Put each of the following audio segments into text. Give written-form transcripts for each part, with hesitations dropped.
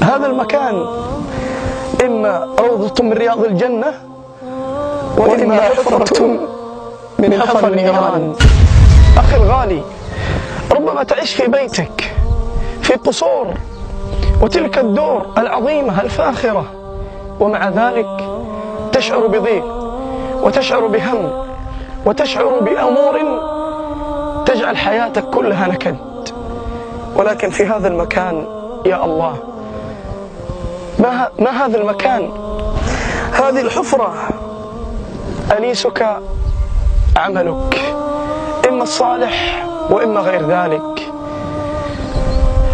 هذا المكان إما روضة من رياض الجنة وإما حفرة من حفر النيران. أخي الغالي، ربما تعيش في بيتك في قصور وتلك الدور العظيمة الفاخرة، ومع ذلك تشعر بضيق وتشعر بهم وتشعر بأمور تجعل حياتك كلها نكد. ولكن في هذا المكان يا الله، ما هذا المكان؟ هذه الحفرة أنيسك عملك، إما الصالح وإما غير ذلك.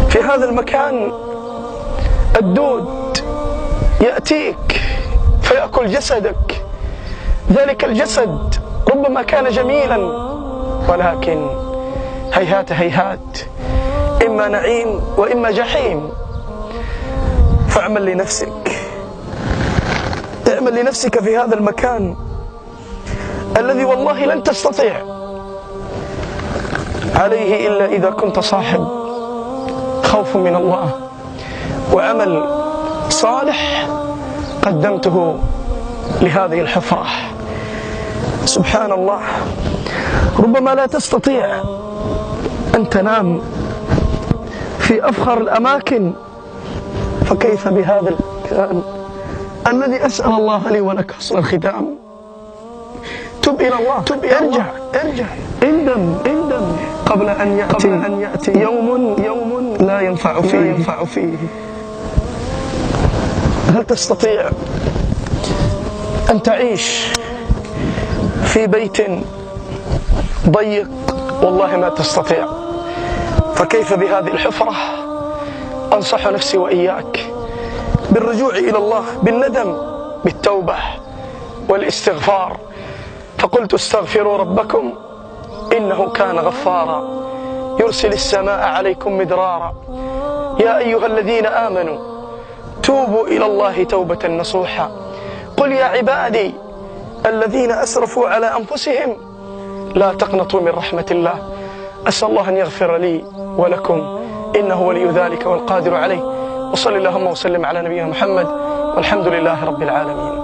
في هذا المكان الدود يأتيك فيأكل جسدك. ذلك الجسد ربما كان جميلا، ولكن هيهات هيهات، إما نعيم وإما جحيم. فاعمل لنفسك، اعمل لنفسك في هذا المكان الذي والله لن تستطيع عليه إلا إذا كنت صاحب خوف من الله وعمل صالح قدمته لهذه الحفرة. سبحان الله، ربما لا تستطيع أن تنام في أفخر الأماكن، فكيف بهذا المكان الذي أسأل الله لي ولك حسن الختام. تب إلى الله، تب إلى ارجع الله. ارجع، اندم قبل أن يأتي يوم لا ينفع فيه. هل تستطيع أن تعيش في بيت ضيق؟ والله ما تستطيع. فكيف بهذه الحفرة؟ أنصح نفسي وإياك بالرجوع إلى الله، بالندم، بالتوبة والاستغفار. فقلت استغفروا ربكم إنه كان غفارا يرسل السماء عليكم مدرارا يا أيها الذين آمنوا توبوا إلى الله توبة نصوحا قل يا عبادي الذين أسرفوا على أنفسهم لا تقنطوا من رحمة الله. أسأل الله أن يغفر لي ولكم إنه ولي ذلك والقادر عليه. وصل اللهم وسلم على نبينا محمد والحمد لله رب العالمين.